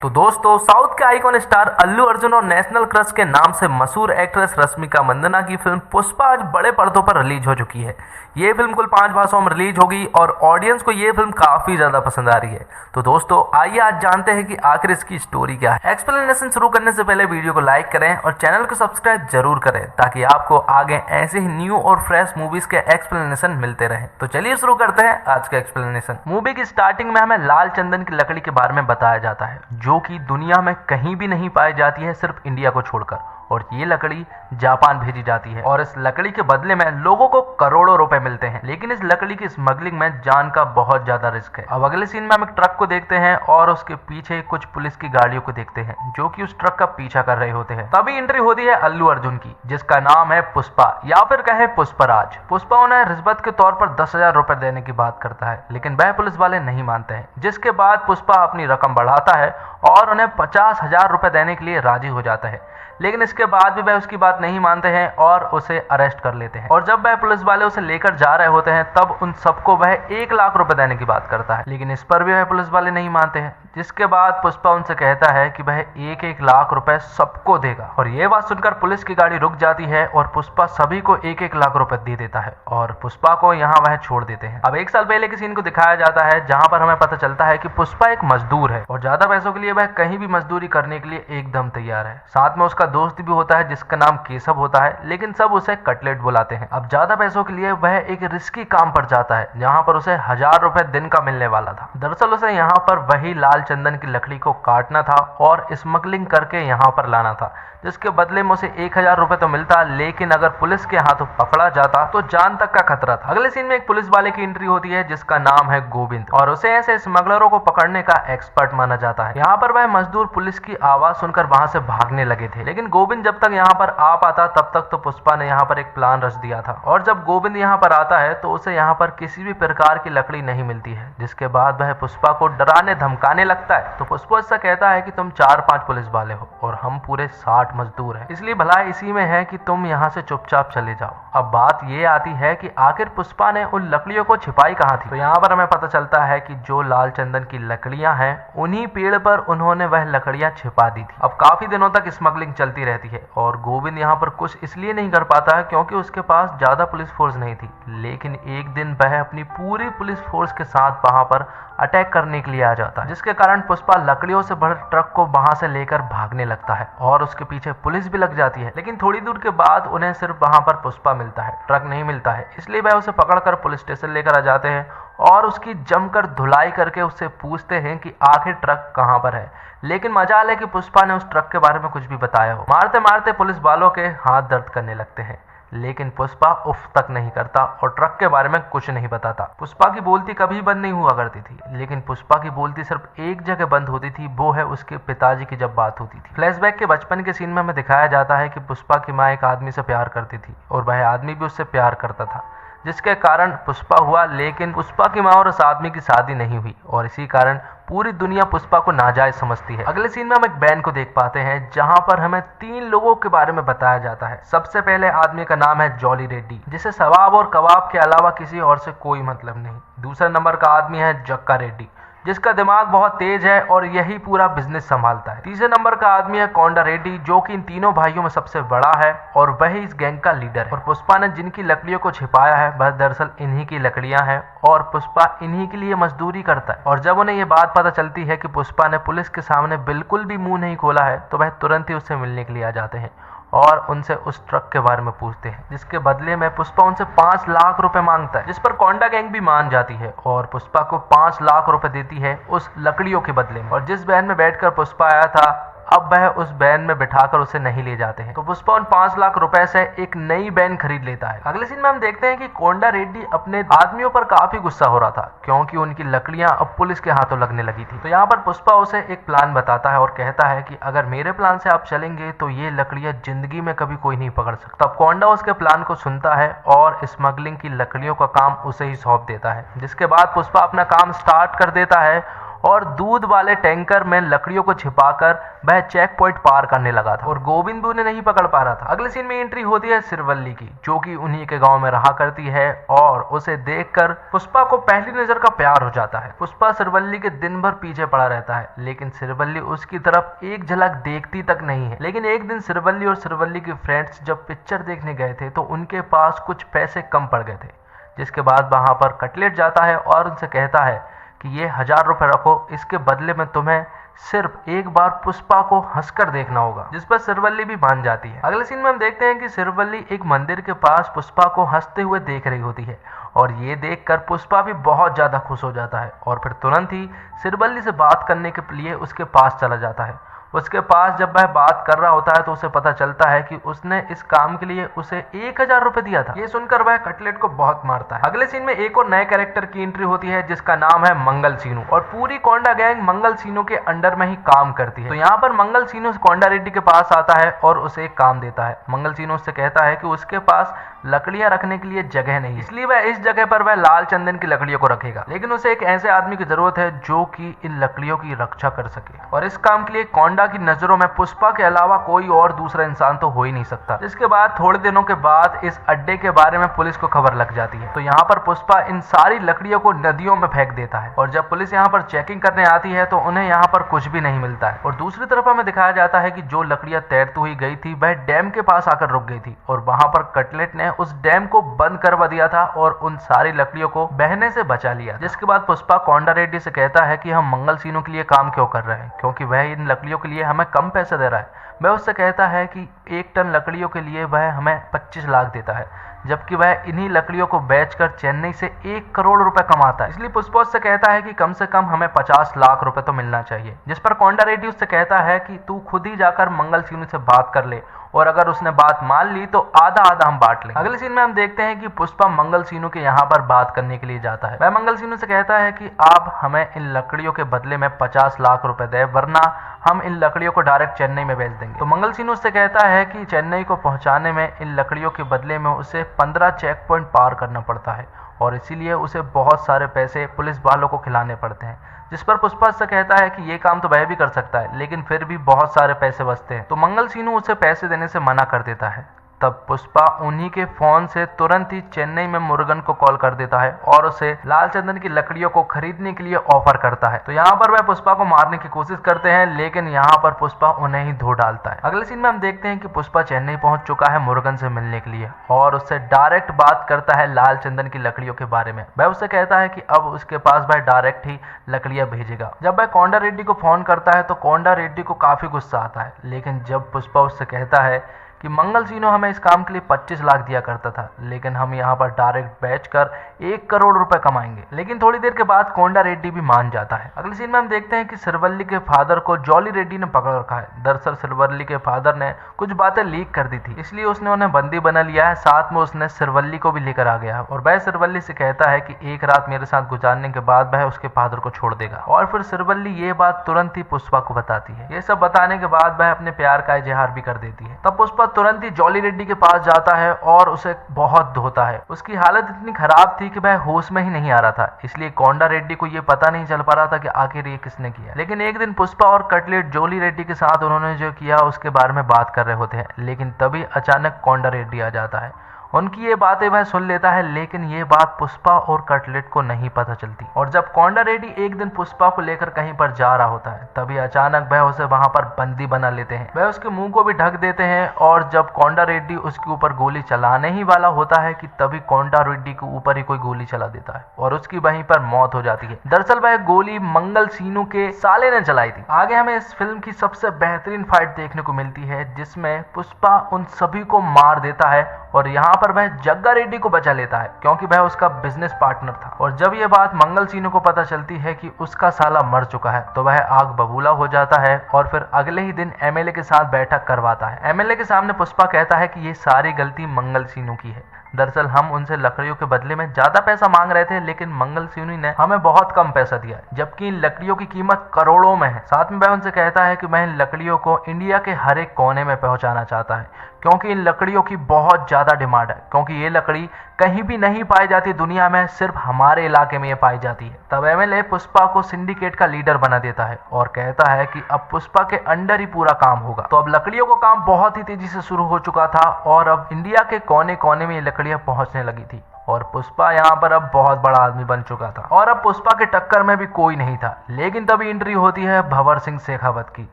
तो दोस्तों, साउथ के आइकॉन स्टार अल्लू अर्जुन और नेशनल क्रश के नाम से मशहूर एक्ट्रेस रश्मिका मंदाना की फिल्म पुष्पा आज बड़े पर्दों पर रिलीज हो चुकी है। ये फिल्म कुल 5 भाषाओं में रिलीज होगी और ऑडियंस को ये फिल्म काफी ज्यादा पसंद आ रही है। तो दोस्तों, आइए आज जानते हैं कि आखिर इसकी स्टोरी क्या है। एक्सप्लेनेशन शुरू करने से पहले वीडियो को लाइक करें और चैनल को सब्सक्राइब जरूर करें ताकि आपको आगे ऐसे ही न्यू और फ्रेश मूवीज के एक्सप्लेनेशन मिलते रहे। तो चलिए शुरू करते हैं आज का एक्सप्लेनेशन। मूवी की स्टार्टिंग में हमें लाल चंदन की लकड़ी के बारे में बताया जाता है जो कि दुनिया में कहीं भी नहीं पाई जाती है, सिर्फ इंडिया को छोड़कर। और ये लकड़ी जापान भेजी जाती है और इस लकड़ी के बदले में लोगों को करोड़ों रुपए मिलते हैं। लेकिन इस लकड़ी की स्मगलिंग में जान का बहुत ज्यादा रिस्क है। अब अगले सीन में हम एक ट्रक को देखते हैं और उसके पीछे कुछ पुलिस की गाड़ियों को देखते हैं जो कि उस ट्रक का पीछा कर रहे होते हैं। तभी एंट्री होती है अल्लू अर्जुन की, जिसका नाम है पुष्पा या फिर कहे पुष्पराज। पुष्पा उन्हें रिश्वत के तौर पर 10,000 रुपए देने की बात करता है, लेकिन वह पुलिस वाले नहीं मानते हैं, जिसके बाद पुष्पा अपनी रकम बढ़ाता है और उन्हें 50,000 रुपए देने के लिए राजी हो जाता है। लेकिन इसके बाद भी वह उसकी बात नहीं मानते हैं और उसे अरेस्ट कर लेते हैं। और जब वह पुलिस वाले उसे लेकर जा रहे होते हैं तब उन सबको वह 1,00,000 रुपए देने की बात करता है, लेकिन इस पर भी वह पुलिस वाले नहीं मानते हैं। जिसके बाद पुष्पा उनसे कहता है कि वह 1,00,000 रुपए सबको देगा। और यह बात सुनकर पुलिस की गाड़ी रुक जाती है और पुष्पा सभी को 1,00,000 रुपए दे देता है और पुष्पा को यहाँ वह छोड़ देते हैं। अब 1 साल पहले के सीन को दिखाया जाता है जहाँ पर हमें पता चलता है कि पुष्पा एक मजदूर है और ज्यादा पैसों के लिए वह कहीं भी मजदूरी करने के लिए एकदम तैयार है। साथ में उसका दोस्त भी होता है जिसका नाम केशव होता है, लेकिन सब उसे कटलेट बुलाते हैं। अब ज्यादा पैसों के लिए वह एक रिस्की काम पर जाता है जहाँ पर उसे 1,000 रुपए दिन का मिलने वाला था। दरअसल उसे यहाँ पर वही लाल चंदन की लकड़ी को काटना था और स्मगलिंग करके यहाँ पर लाना था, जिसके बदले में उसे 1,000 रुपए तो मिलता, लेकिन अगर पुलिस के हाथों पकड़ा जाता तो जान तक का खतरा था। अगले सीन में एक पुलिस वाले की एंट्री होती है जिसका नाम है गोविंद और उसे ऐसे स्मगलरों को पकड़ने का एक्सपर्ट माना जाता है। यहाँ पर वह मजदूर पुलिस की आवाज सुनकर वहां से भागने लगे थे, लेकिन गोविंद जब तक यहाँ पर आ पाता तब तक तो पुष्पा ने यहाँ पर एक प्लान रच दिया था। और जब गोविंद यहाँ पर आता है तो उसे यहाँ पर किसी भी प्रकार की लकड़ी नहीं मिलती है, जिसके बाद वह पुष्पा को डराने धमकाने लगता है। तो पुष्पा इससे कहता है कि तुम 4-5 पुलिस वाले हो और हम पूरे 60 मजदूर हैं, इसलिए भलाई इसी में है कि तुम यहाँ से चुपचाप चले जाओ। अब बात ये आती है कि आखिर पुष्पा ने उन लकड़ियों को छिपाई कहाँ थी। तो यहाँ पर हमें पता चलता है कि जो लाल चंदन की लकड़ियां हैं उन्हीं पेड़ पर उन्होंने वह लकड़ियां छिपा दी थी। अब काफी दिनों तक स्मगलिंग चलती रहती है और गोविंद यहाँ पर कुछ इसलिए नहीं कर पाता है क्योंकि उसके पास ज्यादा पुलिस फोर्स नहीं थी। लेकिन एक दिन वह अपनी पूरी पुलिस फोर्स के साथ वहां पर अटैक करने के लिए आ जाता है, जिसके कारण पुष्पा लकड़ियों से भरे ट्रक को वहां से लेकर भागने लगता है और उसके पीछे पुलिस भी लग जाती है। लेकिन थोड़ी दूर के बाद उन्हें सिर्फ वहां पर पुष्पा मिलता है, ट्रक नहीं मिलता है, इसलिए वह उसे पकड़कर पुलिस स्टेशन लेकर आ जाते हैं और उसकी जमकर धुलाई करके उससे पूछते हैं कि आखिर ट्रक कहां पर है। लेकिन मजाल है कि पुष्पा ने उस ट्रक के बारे में कुछ भी बताया हो। मारते मारते पुलिस वालों के हाथ दर्द करने लगते हैं, लेकिन पुष्पा उफ तक नहीं करता और ट्रक के बारे में कुछ नहीं बताता। पुष्पा की बोलती कभी बंद नहीं हुआ करती थी, लेकिन पुष्पा की बोलती सिर्फ एक जगह बंद होती थी, वो है उसके पिताजी की जब बात होती थी। फ्लैशबैक के बचपन के सीन में हमें दिखाया जाता है कि पुष्पा की माँ एक आदमी से प्यार करती थी और वह आदमी भी उससे प्यार करता था, जिसके कारण पुष्पा हुआ। लेकिन पुष्पा की माँ और उस आदमी की शादी नहीं हुई और इसी कारण पूरी दुनिया पुष्पा को नाजायज समझती है। अगले सीन में हम एक बैंड को देख पाते हैं जहां पर हमें 3 लोगों के बारे में बताया जाता है। सबसे पहले आदमी का नाम है जॉली रेड्डी, जिसे सवाब और कबाब के अलावा किसी और से कोई मतलब नहीं। दूसरे नंबर का आदमी है जक्का रेड्डी, जिसका दिमाग बहुत तेज है और यही पूरा बिजनेस संभालता है। तीसरे नंबर का आदमी है कोंडा रेड्डी, जो कि इन तीनों भाइयों में सबसे बड़ा है और वही इस गैंग का लीडर है। और पुष्पा ने जिनकी लकड़ियों को छिपाया है वह दरअसल इन्हीं की लकड़ियां हैं और पुष्पा इन्हीं के लिए मजदूरी करता है। और जब उन्हें ये बात पता चलती है कि पुष्पा ने पुलिस के सामने बिल्कुल भी मुंह नहीं खोला है तो वह तुरंत ही उससे मिलने के लिए आ जाते हैं और उनसे उस ट्रक के बारे में पूछते हैं, जिसके बदले में पुष्पा उनसे 5,00,000 रुपए मांगता है, जिस पर कोंडा गैंग भी मान जाती है और पुष्पा को 5,00,000 रुपए देती है उस लकड़ियों के बदले में। और जिस वैन में बैठकर पुष्पा आया था अब वह उस वैन में बिठाकर उसे नहीं ले जाते हैं। तो पुष्पा उन 5,00,000 रुपए से एक नई वैन खरीद लेता है। अगले सीन में हम देखते हैं कि कोंडा रेड्डी अपने आदमियों पर काफी गुस्सा हो रहा था क्योंकि उनकी लकड़ियां अब पुलिस के हाथों लगने लगी थी। तो यहाँ पर पुष्पा उसे एक प्लान बताता है और कहता है कि अगर मेरे प्लान से आप चलेंगे तो ये लकड़ियां जिंदगी में कभी कोई नहीं पकड़ सकता। अब कोंडा उसके प्लान को सुनता है और स्मगलिंग की लकड़ियों का काम उसे ही सौंप देता है, जिसके बाद पुष्पा अपना काम स्टार्ट कर देता है और दूध वाले टैंकर में लकड़ियों को छिपाकर वह चेक पॉइंट पार करने लगा था और गोविंद भी उन्हें नहीं पकड़ पा रहा था। अगले सीन में एंट्री होती है सिरवल्ली की, जो कि उन्हीं के गांव में रहा करती है और उसे देखकर पुष्पा को पहली नजर का प्यार हो जाता है। पुष्पा सिरवल्ली के दिन भर पीछे पड़ा रहता है, लेकिन सिरवल्ली उसकी तरफ एक झलक देखती तक नहीं है। लेकिन एक दिन सिरवल्ली और सिरवल्ली के फ्रेंड्स जब पिक्चर देखने गए थे तो उनके पास कुछ पैसे कम पड़ गए थे, जिसके बाद वहां पर कटलेट जाता है और उनसे कहता है कि ये 1000 रुपए रखो, इसके बदले में तुम्हें सिर्फ एक बार पुष्पा को हंसकर देखना होगा, जिस पर सिरवल्ली भी मान जाती है। अगले सीन में हम देखते हैं कि सिरवल्ली एक मंदिर के पास पुष्पा को हंसते हुए देख रही होती है और ये देखकर पुष्पा भी बहुत ज्यादा खुश हो जाता है और फिर तुरंत ही सिरवल्ली से बात करने के लिए उसके पास चला जाता है। उसके पास जब वह बात कर रहा होता है तो उसे पता चलता है कि उसने इस काम के लिए उसे 1000 रुपए दिया था। ये सुनकर वह कटलेट को बहुत मारता है। अगले सीन में एक और नए कैरेक्टर की एंट्री होती है जिसका नाम है मंगल सीनू और पूरी कोंडा गैंग मंगल सीनू के अंडर में ही काम करती है। तो यहाँ पर मंगल सीनू कोंडा रेड्डी के पास आता है और उसे एक काम देता है। मंगल सीनू उससे कहता है कि उसके पास लकड़ियां रखने के लिए जगह नहीं, इसलिए वह इस जगह पर वह लाल चंदन की लकड़ियों को रखेगा, लेकिन उसे एक ऐसे आदमी की जरूरत है जो कि इन लकड़ियों की रक्षा कर सके और इस काम के लिए कोंडा की नजरों में पुष्पा के अलावा कोई और दूसरा इंसान तो हो ही नहीं सकता। इसके बाद थोड़े दिनों के बाद इस अड्डे के बारे में पुलिस को खबर लग जाती है। तो यहाँ पर पुष्पा इन सारी लकड़ियों को नदियों में फेंक देता है और जब पुलिस यहाँ पर चेकिंग करने आती है तो उन्हें यहाँ पर कुछ भी नहीं मिलता है। और दूसरी तरफ हमें दिखाया जाता है कि जो लकड़ियां तैरती हुई गई थी वह डैम के पास आकर रुक गई थी और वहां पर कटलेट ने उस डैम को बंद करवा दिया था और उन सारी लकड़ियों को बहने से बचा लिया। जिसके बाद पुष्पा कोंडा रेड्डी से कहता है कि हम मंगल सीनू के लिए काम क्यों कर रहे हैं, क्योंकि वह इन लकड़ियों के लिए हमें कम पैसे दे रहा है। वह उससे कहता है कि 1 टन लकड़ियों के लिए वह हमें 25 लाख देता है, जबकि वह इन्हीं लकड़ियों को बेचकर चेन्नई से 1 करोड़ रुपए कमाता है। इसलिए पुष्पा उससे कहता है कि कम से कम हमें 50 लाख रुपए तो मिलना चाहिए, जिस पर कोंडा रेड्डी उससे कहता है कि तू खुद ही जाकर मंगल सीनू से बात कर ले और अगर उसने बात मान ली तो आधा आधा हम बांट लें। अगले सीन में हम देखते हैं कि पुष्पा मंगल सीनू के यहाँ पर बात करने के लिए जाता है। वह मंगल सीनू से कहता है कि आप हमें इन लकड़ियों के बदले में 50 लाख रुपए दे, वरना हम इन लकड़ियों को डायरेक्ट चेन्नई में बेच देंगे। तो मंगल सीनू उससे कहता है कि चेन्नई को पहुंचाने में इन लकड़ियों के बदले में उसे 15 चेक पॉइंट पार करना पड़ता है और इसीलिए उसे बहुत सारे पैसे पुलिस वालों को खिलाने पड़ते हैं। जिस पर पुष्पा से कहता है कि ये काम तो वह भी कर सकता है, लेकिन फिर भी बहुत सारे पैसे बचते हैं। तो मंगल सीनू उसे पैसे देने से मना कर देता है। तब पुष्पा उन्हीं के फोन से तुरंत ही चेन्नई में मुरुगन को कॉल कर देता है और उसे लाल चंदन की लकड़ियों को खरीदने के लिए ऑफर करता है। तो यहाँ पर वह पुष्पा को मारने की कोशिश करते हैं, लेकिन यहाँ पर पुष्पा उन्हें ही धो डालता है। अगले सीन में हम देखते हैं कि पुष्पा चेन्नई पहुंच चुका है मुरुगन से मिलने के लिए और उससे डायरेक्ट बात करता है लाल चंदन की लकड़ियों के बारे में। वह उससे कहता है कि अब उसके पास वह डायरेक्ट ही लकड़ियां भेजेगा। जब वह कोंडा रेड्डी को फोन करता है तो कोंडा रेड्डी को काफी गुस्सा आता है, लेकिन जब पुष्पा उससे कहता है कि मंगल सीनू हमें इस काम के लिए 25 लाख दिया करता था, लेकिन हम यहाँ पर डायरेक्ट बेचकर 1 करोड़ रुपए कमाएंगे। लेकिन थोड़ी देर के बाद कोंडा रेड्डी भी मान जाता है। अगले सीन में हम देखते हैं कि सिरवल्ली के फादर को जॉली रेड्डी ने पकड़ रखा है। दरअसल सिरवल्ली के फादर ने कुछ बातें लीक कर दी थी, इसलिए उसने उन्हें बंदी बना लिया है। साथ में उसने सिरवल्ली को भी लेकर आ गया है और वह सिरवल्ली से कहता है कि एक रात मेरे साथ गुजारने के बाद वह उसके फादर को छोड़ देगा। और फिर सिरवल्ली ये बात तुरंत ही पुष्पा को बताती है। ये सब बताने के बाद वह अपने प्यार का इजहार भी कर देती है। तब पुष्पा तुरंत ही जॉली रेड्डी के पास जाता है और उसे बहुत धोता है। उसकी हालत इतनी खराब थी कि वह होश में ही नहीं आ रहा था, इसलिए कोंडा रेड्डी को यह पता नहीं चल पा रहा था कि आखिर ये किसने किया। लेकिन एक दिन पुष्पा और कटलेट जॉली रेड्डी के साथ उन्होंने जो किया उसके बारे में बात कर रहे होते हैं, लेकिन तभी अचानक कोंडा रेड्डी आ जाता है। उनकी ये बातें वह सुन लेता है, लेकिन ये बात पुष्पा और कटलेट को नहीं पता चलती। और जब कोंडा रेड्डी एक दिन पुष्पा को लेकर कहीं पर जा रहा होता है, तभी अचानक वह उसे वहां पर बंदी बना लेते हैं। वह उसके मुंह को भी ढक देते हैं और जब कोंडा रेड्डी उसके ऊपर गोली चलाने ही वाला होता है कि तभी कोंडा रेड्डी के ऊपर ही कोई गोली चला देता है और उसकी वहीं पर मौत हो जाती है। दरअसल वह गोली मंगल सीनू के साले ने चलाई थी। आगे हमें इस फिल्म की सबसे बेहतरीन फाइट देखने को मिलती है, जिसमें पुष्पा उन सभी को मार देता है और यहाँ पर वह जग्गा रेड्डी को बचा लेता है, क्योंकि वह उसका बिजनेस पार्टनर था। और जब यह बात मंगल सीनू को पता चलती है कि उसका साला मर चुका है, तो वह आग बबूला हो जाता है और फिर अगले ही दिन एमएलए के साथ बैठक करवाता है। एमएलए के सामने पुष्पा कहता है कि ये सारी गलती मंगल सीनू की है। दरअसल हम उनसे लकड़ियों के बदले में ज्यादा पैसा मांग रहे थे, लेकिन मंगल सीनू ने हमें बहुत कम पैसा दिया, जबकि इन लकड़ियों की कीमत करोड़ों में है। साथ में वह उनसे कहता है कि वह इन लकड़ियों को इंडिया के हर एक कोने में पहुंचाना चाहता है, क्योंकि इन लकड़ियों की बहुत ज़्यादा डिमांड है, क्योंकि ये लकड़ी कहीं भी नहीं पाई जाती दुनिया में, सिर्फ हमारे इलाके में ये पाई जाती है। तब एमएलए पुष्पा को सिंडिकेट का लीडर बना देता है और कहता है कि अब पुष्पा के अंडर ही पूरा काम होगा। तो अब लकड़ियों का काम बहुत ही तेजी से शुरू हो चुका था और अब इंडिया के कोने कोने में ये लकड़ियां पहुंचने लगी थी और पुष्पा यहाँ पर अब बहुत बड़ा आदमी बन चुका था और अब पुष्पा के टक्कर में भी कोई नहीं था। लेकिन तभी एंट्री होती है भंवर सिंह शेखावत की,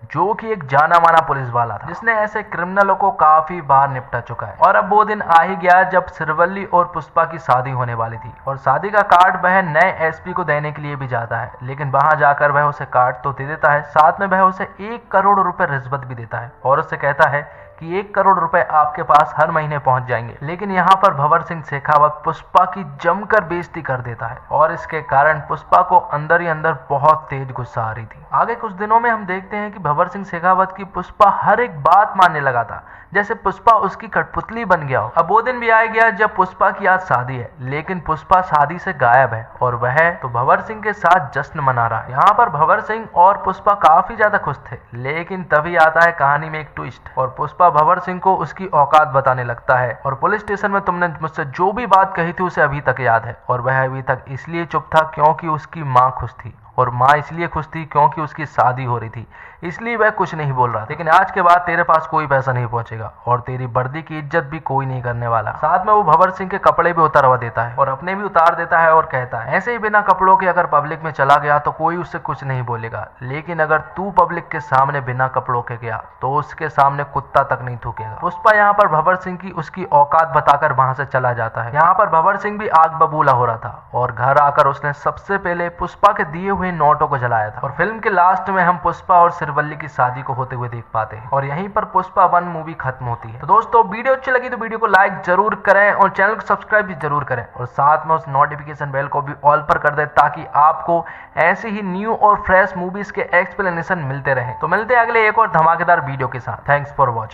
जो कि एक जाना माना पुलिस वाला था, जिसने ऐसे क्रिमिनलों को काफी बार निपटा चुका है। और अब वो दिन आ ही गया जब सिरवल्ली और पुष्पा की शादी होने वाली थी और शादी का कार्ड वह नए एसपी को देने के लिए भी जाता है, लेकिन वहां जाकर वह उसे कार्ड तो दे देता है, साथ में वह उसे 1 करोड़ रुपए रिश्वत भी देता है और उससे कहता है कि 1 करोड़ रुपए आपके पास हर महीने पहुंच जाएंगे। लेकिन यहाँ पर भंवर सिंह शेखावत पुष्पा की जमकर बेइज्जती कर देता है और इसके कारण पुष्पा को अंदर ही अंदर बहुत तेज गुस्सा आ रही थी। आगे कुछ दिनों में हम देखते हैं कि भंवर सिंह शेखावत की पुष्पा हर एक बात मानने लगा था, जैसे पुष्पा उसकी कठपुतली बन गया हो। अब वो दिन भी आ गया जब पुष्पा की आज शादी है, लेकिन पुष्पा शादी से गायब है और वह तो भंवर सिंह के साथ जश्न मना रहा है। यहाँ पर भंवर सिंह और पुष्पा काफी ज्यादा खुश थे, लेकिन तभी आता है कहानी में एक ट्विस्ट और पुष्पा भंवर सिंह को उसकी औकात बताने लगता है और पुलिस स्टेशन में तुमने मुझसे जो भी बात कही थी उसे अभी तक याद है। और वह अभी तक इसलिए चुप था क्योंकि उसकी माँ खुश थी और माँ इसलिए खुश थी क्योंकि उसकी शादी हो रही थी, इसलिए वह कुछ नहीं बोल रहा। लेकिन आज के बाद तेरे पास कोई पैसा नहीं पहुंचेगा और तेरी वर्दी की इज्जत भी कोई नहीं करने वाला। साथ में वो भंवर सिंह के कपड़े भी उतारवा देता है और अपने भी उतार देता है और कहता है ऐसे ही बिना कपड़ों के अगर पब्लिक में चला गया तो कोई उससे कुछ नहीं बोलेगा, लेकिन अगर तू पब्लिक के सामने बिना कपड़ों के गया तो उसके सामने कुत्ता तक नहीं थूकेगा। पुष्पा यहाँ पर भंवर सिंह की उसकी औकात बताकर वहां से चला जाता है। यहाँ पर भंवर सिंह भी आग बबूला हो रहा था और घर आकर उसने सबसे पहले पुष्पा के दिए हुए नोटों को जलाया था। और फिल्म के लास्ट में हम पुष्पा और सिरवल्ली की शादी को होते हुए देख पाते हैं और यहीं पर पुष्पा 1 मूवी खत्म होती है। तो दोस्तों वीडियो अच्छी लगी तो वीडियो को लाइक जरूर करें और चैनल को सब्सक्राइब भी जरूर करें और साथ में उस नोटिफिकेशन बेल को भी ऑल पर कर दें ताकि आपको ऐसे ही न्यू और फ्रेश मूवीज के एक्सप्लेनेशन मिलते रहे। तो मिलते हैं अगले एक और धमाकेदार वीडियो के साथ। Thanks for watching.